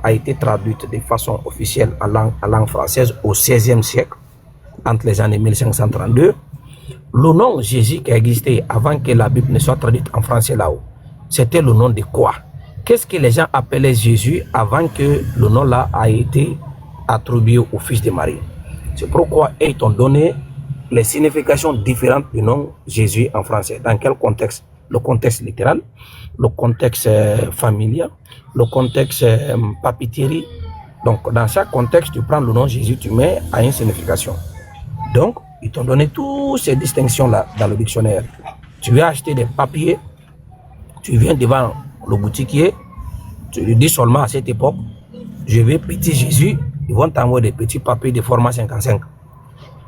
a été traduite de façon officielle en langue française au XVIe siècle, entre les années 1532. Le nom Jésus qui existait avant que la Bible ne soit traduite en français là-haut, c'était le nom de quoi? Qu'est-ce que les gens appelaient Jésus avant que le nom là a été attribué au fils de Marie? C'est pourquoi ils t'ont donné les significations différentes du nom Jésus en français. Dans quel contexte? Le contexte littéral, le contexte familial, le contexte papeterie. Donc, dans chaque contexte, tu prends le nom Jésus, tu mets à une signification. Donc, ils t'ont donné toutes ces distinctions-là dans le dictionnaire. Tu veux acheter des papiers, tu viens devant le boutiquier, tu lui dis seulement à cette époque, je veux petit Jésus, ils vont t'envoyer des petits papiers de format 55.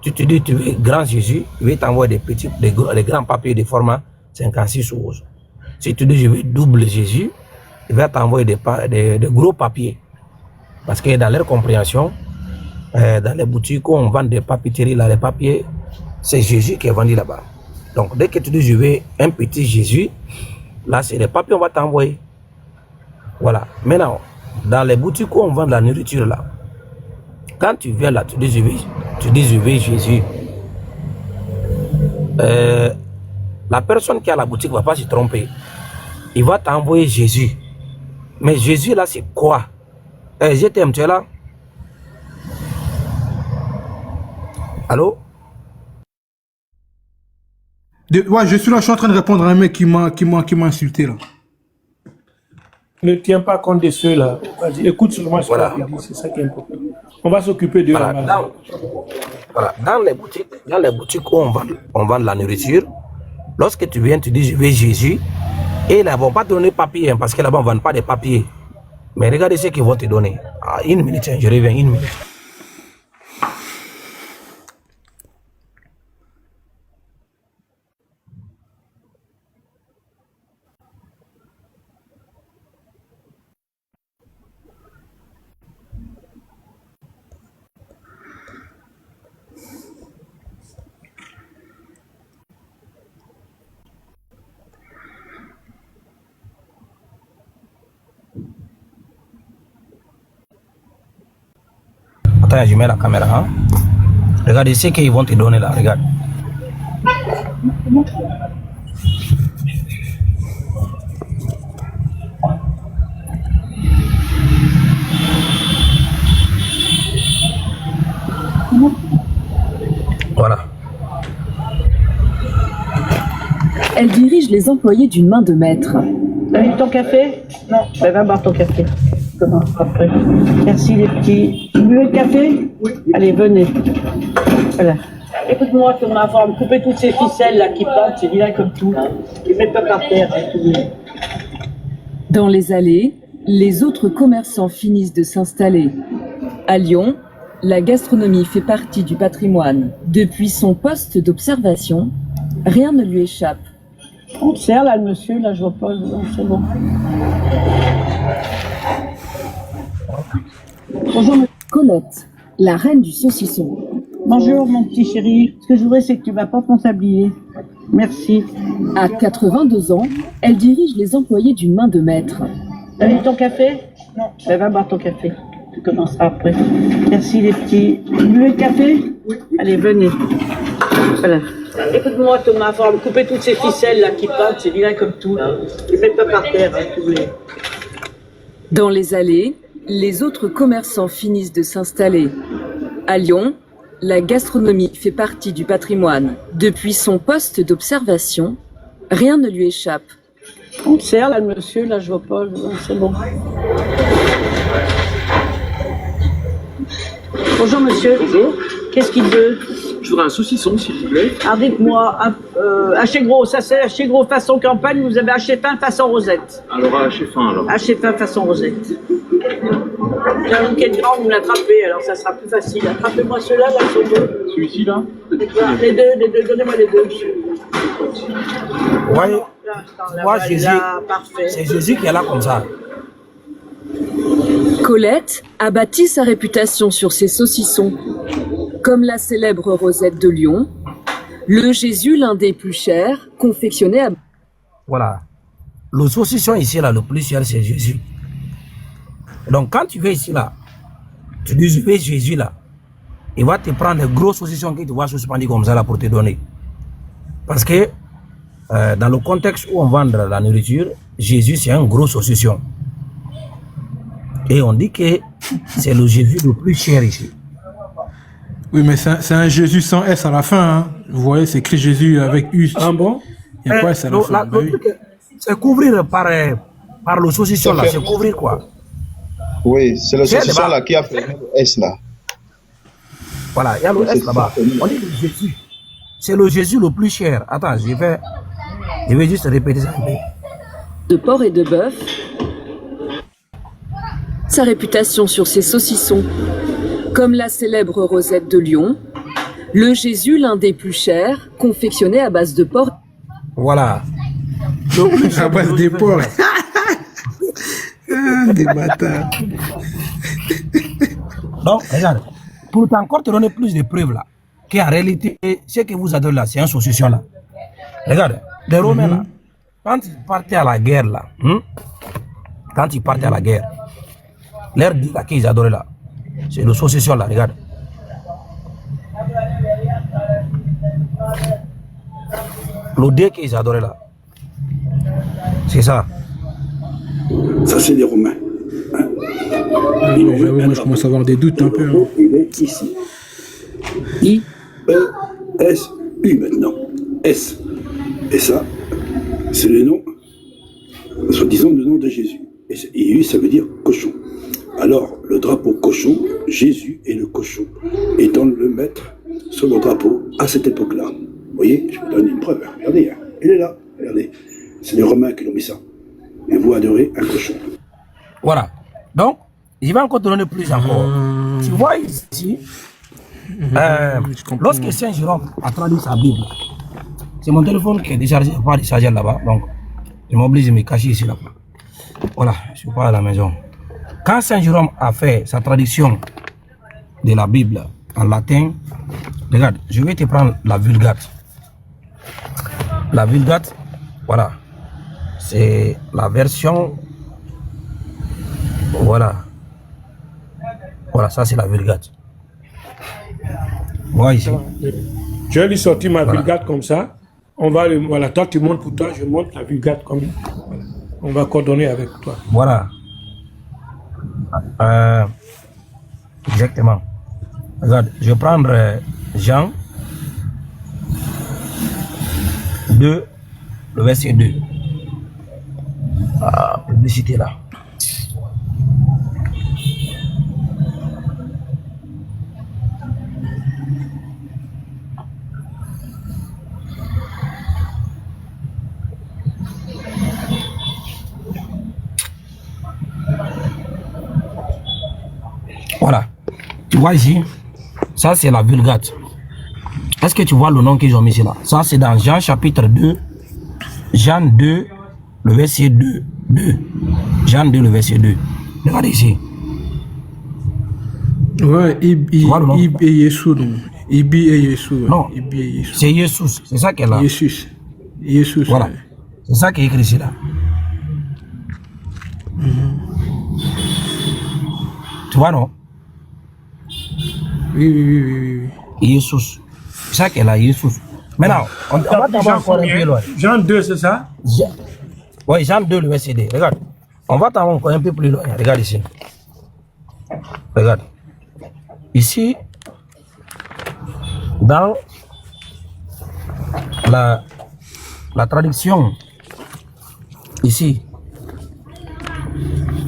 Tu te dis, tu veux grand Jésus, ils vont t'envoyer des grands papiers de format 56 ou 11. Si tu dis, je veux double Jésus, ils vont t'envoyer des gros papiers. Parce que dans leur compréhension, dans les boutiques où on vend des papeteries, là, les papiers, c'est Jésus qui est vendu là-bas. Donc, dès que tu dis, je veux un petit Jésus, là, c'est les papiers qu'on va t'envoyer. Voilà. Maintenant, dans les boutiques où on vend de la nourriture, là, quand tu viens là, tu dis, je veux Jésus. La personne qui a la boutique ne va pas se tromper. Il va t'envoyer Jésus. Mais Jésus, là, c'est quoi? Je t'aime, tu es là? Allô? Ouais, je suis là, je suis en train de répondre à un mec qui m'a insulté là. Ne tiens pas compte de ceux-là. Vas-y, écoute seulement ce Voilà. qu'il dit, c'est ça qui est important. On va s'occuper de Voilà. Dans les boutiques où on vend de la nourriture, lorsque tu viens, tu dis je veux Jésus, et là, ils ne vont pas te donner papier, parce que là-bas, on ne vend pas de papier. Mais regardez ce qu'ils vont te donner. Ah, une minute, je reviens, une minute. Attends, je mets la caméra. Hein? Regardez ce qu'ils vont te donner là, regarde. Voilà. Elle dirige les employés d'une main de maître. T'as mis ton café? Non, ben va boire ton café. Comment après? Merci les petits. Vous buvez le café? Oui. Allez, venez. Voilà. Écoute-moi, Thomas, il va me couper toutes ces ficelles là qui partent, c'est vilain comme tout. Les mets pas par terre. Dans les allées, les autres commerçants finissent de s'installer. À Lyon, la gastronomie fait partie du patrimoine. Depuis son poste d'observation, rien ne lui échappe. On te sert là, le monsieur, là, je vois pas, c'est bon. Bonjour, monsieur. Colette, la reine du saucisson. Bonjour, mon petit chéri. Ce que je voudrais, c'est que tu vas pas ton tablier. Merci. À 82 ans, elle dirige les employés d'une main de maître. T'as mis ton café? Non. Ben va boire ton café. Tu commenceras après. Merci les petits. Vous buvez le café? Oui. Allez, venez. Voilà. Écoute-moi, Thomas, il va me couper toutes ces ficelles là qui partent, c'est vilain comme tout. Les mets pas par terre, hein, tous les... Dans les allées, les autres commerçants finissent de s'installer. À Lyon, la gastronomie fait partie du patrimoine. Depuis son poste d'observation, rien ne lui échappe. On te sert là, le monsieur, là, je vois pas, c'est bon. Bonjour monsieur. Bonjour. Qu'est-ce qu'il veut? Je voudrais un saucisson, s'il vous plaît. Alors dites-moi, haché gros, ça c'est haché gros façon campagne, vous avez haché fin façon rosette. Alors, haché fin, alors. Haché fin façon rosette. J'ai un bouquet de grand, vous me l'attrapez, alors ça sera plus facile. Attrapez-moi ceux-là, là, ils sont deux. Celui-ci, là? Les deux, donnez-moi les deux. Ouais. Là, Moi, Jésus, parfait. c'est Jésus qui est là comme ça. Colette a bâti sa réputation sur ses saucissons. Comme la célèbre Rosette de Lyon, le Jésus, l'un des plus chers, confectionné à... Voilà. Le saucisson ici, là, le plus cher, c'est Jésus. Donc, quand tu vas ici, là, tu dis, je vais Jésus, là, il va te prendre les grosses saucissons que tu vois suspendues comme ça, là, pour te donner. Parce que, dans le contexte où on vend la nourriture, Jésus, c'est un gros saucisson. Et on dit que c'est le Jésus le plus cher ici. Oui, mais c'est un Jésus sans S à la fin. Hein. Vous voyez, c'est écrit Jésus avec U. Ah bon? Il y a pas S à la fin. Bah oui. C'est couvrir par le saucisson, là. C'est couvrir quoi? Oui, c'est le saucisson là qui a fait le S là. Voilà, il y a le S là-bas. On dit le Jésus. C'est le Jésus le plus cher. Attends, je vais juste répéter ça un peu. De porc et de bœuf. Sa réputation sur ses saucissons, comme la célèbre rosette de Lyon, le Jésus l'un des plus chers, confectionné à base de porc. Voilà. À base des porcs. Ah, des bâtards. Donc, regarde, pour encore te donner plus de preuves là, qu'en réalité, ce que vous adorez là, c'est un saucisson là. Regarde, les Romains là, quand ils partaient à la guerre là, quand ils partaient à la guerre, leur dit là qu'ils adoraient là, c'est le saucisson là, regarde. Le dé qu'ils adoraient là, c'est ça. Ça, c'est des Romains. Hein? J'avoue, moi, je commence à avoir des doutes un peu. Hein. Il est ici. I-E-S-U maintenant. S. Et ça, c'est le nom, soi-disant le nom de Jésus. Et U, ça veut dire cochon. Alors, le drapeau cochon, Jésus est le cochon, étant le maître sur le drapeau à cette époque-là. Vous voyez, je vous donne une preuve. Regardez, hein. Il est là. Regardez. C'est les Romains qui l'ont mis ça. Et vous adorez un cochon. Voilà. Donc, je vais encore te donner plus encore. Tu vois ici, lorsque Saint Jérôme a traduit sa Bible, c'est mon téléphone qui est déchargé, pas déchargé là-bas, donc je m'oblige de me cacher ici là-bas. Voilà, je ne suis pas à la maison. Quand Saint Jérôme a fait sa traduction de la Bible en latin, regarde, je vais te prendre la Vulgate. La Vulgate, voilà, c'est la version, voilà, ça c'est la Vulgate. Voilà ici. Je vais lui sortir ma Vulgate comme ça. On va, voilà, toi tu montes pour toi, je monte la Vulgate comme voilà. On va coordonner avec toi. Voilà. Exactement. Regarde, je vais prendre Jean 2, le verset 2. Publicité là. Voilà. Tu vois ici, ça c'est la Vulgate. Est-ce que tu vois le nom qu'ils ont mis ici là? Ça c'est dans Jean chapitre 2, Jean 2, le verset 2. Jean 2, le verset 2. Regardez ici. Ouais, Ibi et Yesu. Ibi et Yesu. Non, c'est Jésus. C'est ça qu'elle a. Jésus. Voilà. Ouais. C'est ça qui est écrit ici là. Tu vois non? Oui. Jésus. C'est ça qu'elle a, Jésus. Maintenant, on va t'avoir encore un peu loin. Jean 2, c'est ça? Oui, Jean 2, le verset 2. Regarde. On va t'avoir encore un peu plus loin. Regarde ici. Regarde. Ici, dans la traduction, ici,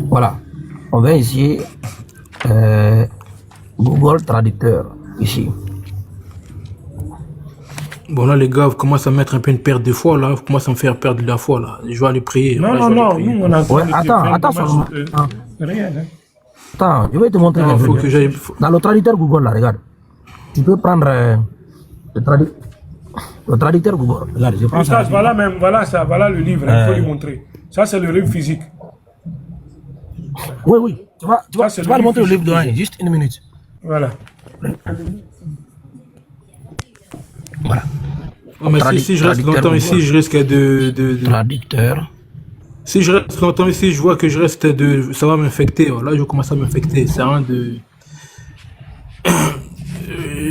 voilà. On va ici, Google Traducteur, ici. Bon là les gars, vous commencez à mettre un peu une perte de foi là, vous commencez à me faire perdre de la foi là. Je vais aller prier. Non, nous on a... Ouais, attends seulement. Rien, hein. Attends, je vais te montrer. Non, faut que j'aille... Dans le traducteur Google là, regarde. Tu peux prendre le traducteur Google. Regarde, je prends ça. Voilà le livre, il faut lui montrer. Ça c'est le livre physique. Oui. Tu vas lui montrer le livre dedans, juste une minute. Voilà. Voilà. Oh, mais si je reste longtemps ici, je risque de... Traducteur. Si je reste longtemps ici, je vois que je reste ça va m'infecter. Là, je commence à m'infecter. C'est rien de.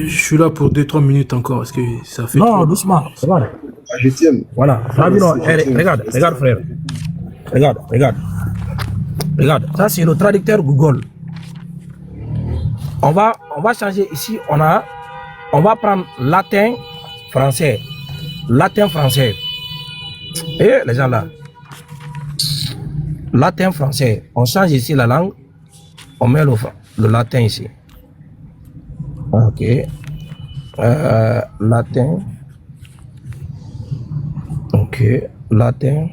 Je suis là pour 2-3 minutes encore parce que ça fait. Non, doucement, c'est bon. Je t'aime. Voilà. Regarde, frère. Regarde. Ça, c'est le traducteur Google. On va changer ici. On va prendre latin, français. Latin, français. Et les gens là. Latin, français. On change ici la langue. On met le latin ici. Ok. Latin. Ok. Latin.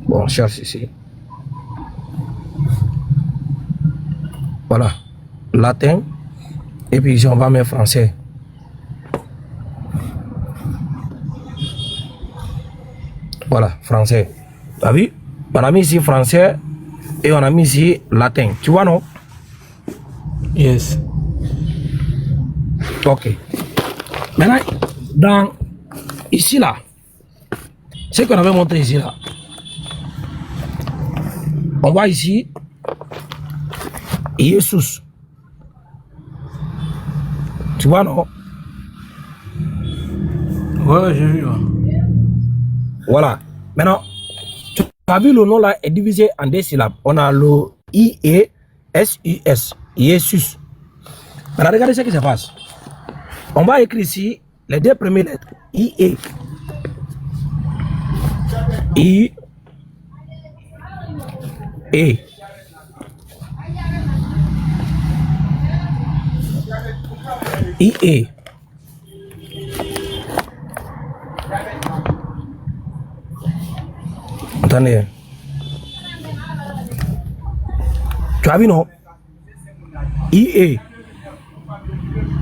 Bon, on cherche ici. Voilà. Latin. Et puis ici, on va mettre français. Voilà, français. Tu as vu? On a mis ici français et on a mis ici latin. Tu vois, non? Yes. Ok. Maintenant, dans ici, là, ce qu'on avait montré ici, là, on voit ici Jesus. Tu vois, non? Ouais, j'ai vu. Voilà. Maintenant, tu as vu le nom là est divisé en 2 syllabes. On a le I-E-S-U-S. Jesus. Maintenant, regardez ce qui se passe. On va écrire ici les 2 premières lettres. I-E. I-E. I-E. Attendez. Tu as vu, non? IE.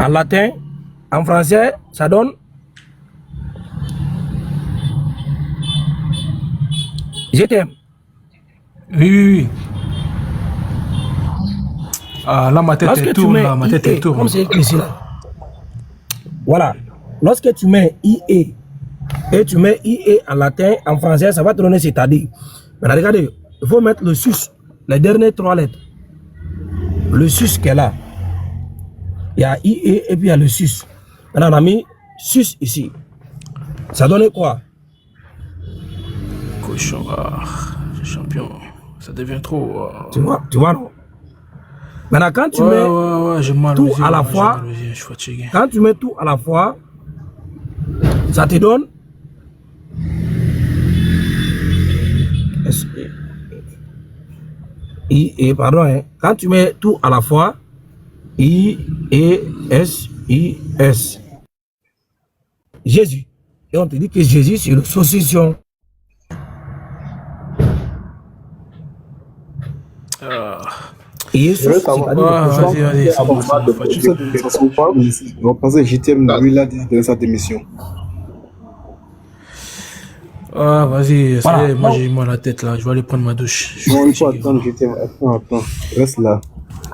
En latin, en français, ça donne. Je t'aime. Oui. Ah, là, ma tête Lorsque elle tu tourne. mets Là, ma tête IE, elle tourne. comme c'est écrit ici, là. Voilà. Lorsque tu mets IE et tu mets IE en latin, en français, ça va te donner c'est-à-dire. Maintenant, regardez, il faut mettre le sus, les dernières 3 lettres. Le sus qui est là. Il y a IE et puis il y a le sus. Maintenant, on a mis sus ici. Ça donne quoi? Cochon. Ah, champion. Ça devient trop. Tu vois, non? Maintenant, quand tu mets j'ai mal tout aux yeux, à la fois, je suis fatigué. quand tu mets tout à la fois, ça te donne pardon, hein. Quand tu mets tout à la fois, I-E-S-I-S. Jésus. Et on te dit que Jésus, c'est le saucisson. Et Je veux savoir. Vas-y, c'est bon, ça m'a fatigué. Vous pensez que JTM, lui, là, dans sa démission. Ah, vas-y, Voilà. moi j'ai mal à la tête là, je vais aller prendre ma douche. Non, il faut attendre, JTM. Attends. Reste là.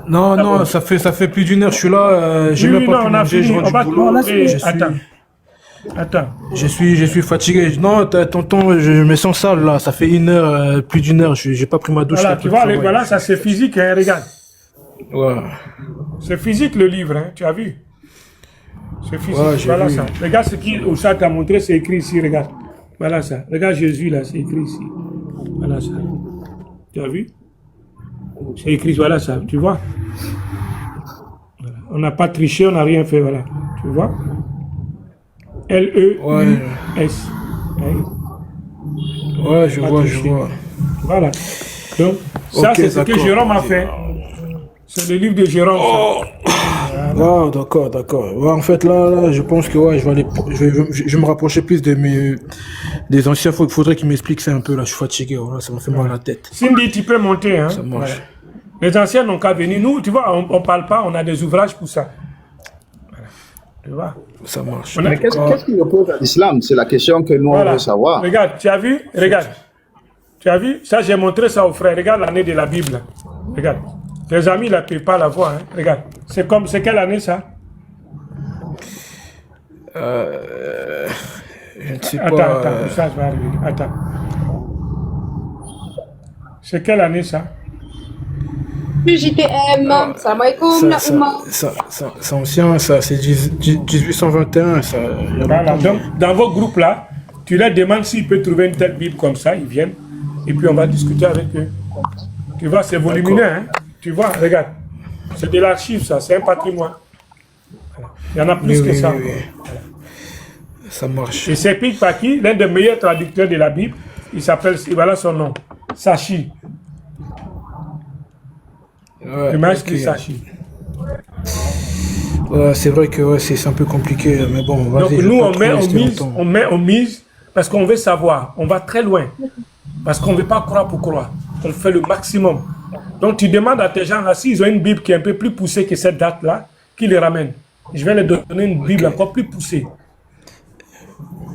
Non, ça fait plus d'1 heure, je suis là, j'ai même pas pu manger, je rentre du boulot. Attends. Je suis fatigué. Non, tonton, je me sens sale là, ça fait 1 heure, plus d'1 heure, j'ai pas pris ma douche. Voilà, là, tu vois, voilà, ça c'est physique, hein, regarde. Ouais. C'est physique le livre, hein, tu as vu? C'est physique, Ouais, j'ai voilà vu. ça. Regarde ce qui ça t'a montré, c'est écrit ici, regarde. Voilà ça. Regarde Jésus là, c'est écrit ici. Voilà ça. Tu as vu? C'est écrit, voilà ça, tu vois? Voilà. On n'a pas triché, on n'a rien fait, voilà. Tu vois? L-E-U-S. Ouais, je vois. Voilà. Donc, ça, Ok, c'est ce que d'accord. Jérôme a fait. C'est le livre de Jérôme. Ah, d'accord. Ouais, en fait, là, je pense que ouais, je vais me rapprocher plus des anciens. Faudrait qu'ils m'expliquent ça un peu. Là, je suis fatigué. Voilà, ça m'a fait mal à la tête. Cindy, tu peux monter. Hein? Ça marche. Voilà. Les anciens n'ont qu'à venir. Nous, tu vois, on ne parle pas, on a des ouvrages pour ça. Voilà. Tu vois? Ça marche. On a- Mais qu'est-ce qu'il oppose à l'islam? C'est la question que nous, on Voilà. veut savoir. Regarde, tu as vu? Regarde. Tu as vu? Ça, j'ai montré ça aux frères. Regarde l'année de la Bible. Regarde. Tes amis ne peuvent pas la voir. Hein? Regarde. C'est quelle année ça? Je ne sais Attends, pas. attends, ça va arriver. Attends. C'est quelle année ça? JTM, salam alaikum, la Oumma. C'est ancien, ça, c'est 1821. Ça, il y a Voilà, longtemps. donc dans vos groupes là, tu leur demandes s'ils peuvent trouver une telle Bible comme ça, ils viennent, et puis on va discuter avec eux. Tu vois, c'est volumineux, hein? Tu vois, regarde, c'est de l'archive ça, c'est un patrimoine. Voilà. Il y en a plus Oui, que oui, ça. oui, oui. Ça marche. Et c'est écrit par qui? L'un des meilleurs traducteurs de la Bible, il s'appelle, voilà son nom, Sachi. Ouais, Le match ok. qui Sachi. Ouais, c'est vrai que ouais, c'est un peu compliqué, mais bon, Donc vas-y. je nous, vais pas on trop met, rester longtemps. on mise parce qu'on veut savoir. On va très loin. Parce qu'on ne veut pas croire pour croire. On fait le maximum. Donc tu demandes à tes gens là, s'ils ont une Bible qui est un peu plus poussée que cette date-là, qu'ils les ramènent. Je vais leur donner une Bible encore plus poussée.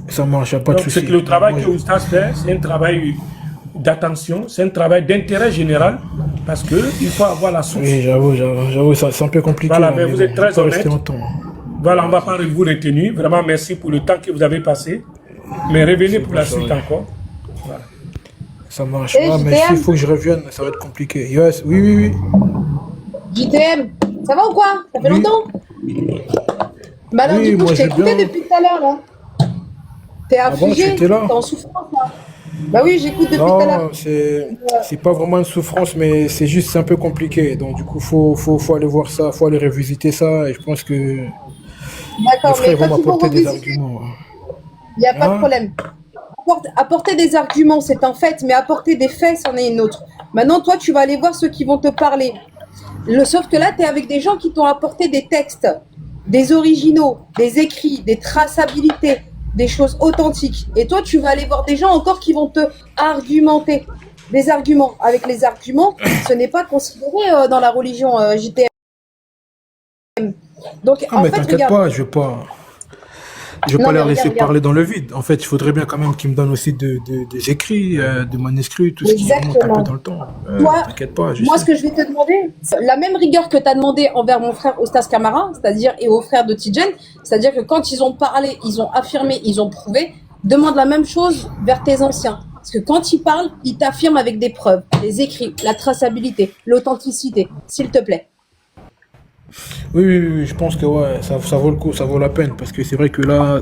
Ça marche, y a pas de Donc c'est souci. que le travail Moi, que Oustas fait, c'est un travail d'attention, c'est un travail d'intérêt général, parce qu'il faut avoir la source. Oui, j'avoue, c'est un peu compliqué. Voilà, hein, mais vous êtes je très vais pas rester honnête. longtemps. Voilà, on ne va pas vous retenir. Vraiment, merci pour le temps que vous avez passé. Mais revenez pour la suite encore. Voilà. Ça marche. Et Ouais, mais JTM. s'il faut que je revienne, ça va être compliqué. Yes, oui, oui, oui. JTM, ça va ou quoi? Ça fait Oui. longtemps? Bah alors, Oui, du coup, moi, je t'ai j'ai écouté bien. depuis tout à l'heure, là. T'es Ah bon, tu affligé, étais là? t'es en souffrance, là. Bah oui, j'écoute depuis tout à l'heure. Non, c'est pas vraiment une souffrance, mais c'est juste c'est un peu compliqué. Donc du coup, faut aller voir ça, faut aller revisiter ça. Et je pense que les D'accord, mais frères vont quand ils vont m'apporter des revisiter, arguments. il n'y a pas de Hein? problème. Apporter des arguments, c'est un fait, mais apporter des faits, c'en est une autre. Maintenant, toi, tu vas aller voir ceux qui vont te parler. Sauf que là, tu es avec des gens qui t'ont apporté des textes, des originaux, des écrits, des traçabilités, des choses authentiques. Et toi, tu vas aller voir des gens encore qui vont te argumenter. Des arguments. Avec les arguments, ce n'est pas considéré dans la religion JTM. Donc, Ah, en mais fait, t'inquiète regarde. pas, je vais Non, pas mais leur laisser regarde. parler dans le vide. En fait, il faudrait bien quand même qu'ils me donnent aussi des écrits, des manuscrits, tout ce qui remonte un Exactement. peu dans le temps. Toi, T'inquiète pas, je Moi, sais. ce que je vais te demander, c'est la même rigueur que tu as demandé envers mon frère Ostas Kamara, c'est-à-dire et aux frères de Tidjen, c'est-à-dire que quand ils ont parlé, ils ont affirmé, ils ont prouvé, demande la même chose vers tes anciens. Parce que quand ils parlent, ils t'affirment avec des preuves, des écrits, la traçabilité, l'authenticité, s'il te plaît. Oui, oui, oui, je pense que ouais, ça vaut le coup, ça vaut la peine. Parce que c'est vrai que là,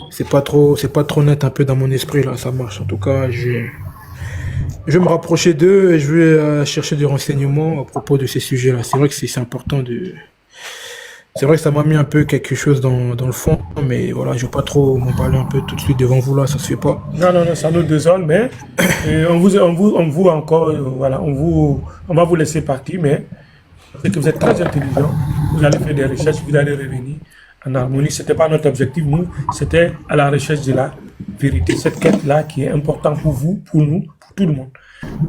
c'est pas trop net un peu dans mon esprit, là, ça marche. En tout cas, je vais me rapprocher d'eux et je vais chercher des renseignements à propos de ces sujets-là. C'est vrai que c'est important de... C'est vrai que ça m'a mis un peu quelque chose dans le fond, mais voilà, je vais pas trop m'emballer un peu tout de suite devant vous là, ça se fait pas. Non, non, non, ça nous désole, mais on vous encore, voilà, on va vous laisser partir, mais c'est que vous êtes très intelligent, vous allez faire des recherches, vous allez revenir en harmonie. C'était pas notre objectif, nous, c'était à la recherche de la vérité. Cette quête-là qui est importante pour vous, pour nous, pour tout le monde.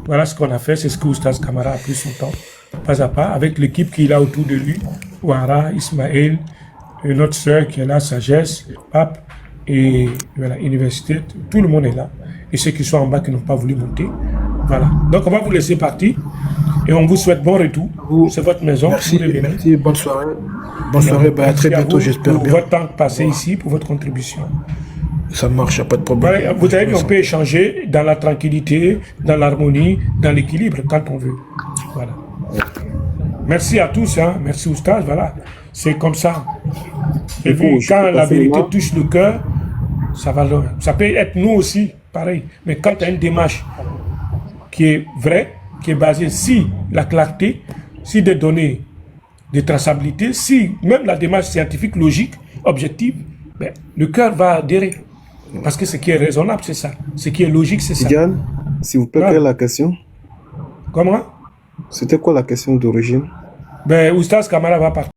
Voilà ce qu'on a fait, c'est ce que Oustas Kamara a pris son temps, pas à pas, avec l'équipe qu'il a autour de lui, Ouara, Ismaël, notre sœur qui est là, Sagesse, Pape, et voilà, Université, tout le monde est là. Et ceux qui sont en bas qui n'ont pas voulu monter. Voilà. Donc on va vous laisser partir et on vous souhaite bon retour. C'est votre maison. Merci, vous revenez. merci, bonne soirée. Bonne soirée, bah, à Merci très bientôt, vous j'espère pour bien. votre temps passé ici, pour votre contribution. Ça marche, y a pas de problème. Voilà, vous avez vu, on peut échanger dans la tranquillité, dans l'harmonie, dans l'équilibre, quand on veut. Voilà. Merci à tous, hein. Merci Oustas, voilà. C'est comme ça. Et puis, quand la vérité touche le cœur, ça va loin. Ça peut être nous aussi, pareil. Mais quand tu as une démarche qui est vraie, qui est basée sur la clarté, sur des données de traçabilité, si même la démarche scientifique, logique, objective, ben, le cœur va adhérer. Parce que ce qui est raisonnable, c'est ça. Ce qui est logique, c'est ça. Diane, s'il vous plaît, Ah. quelle est la question? Comment? C'était quoi la question d'origine? Ben, Oustas Kamara va partir.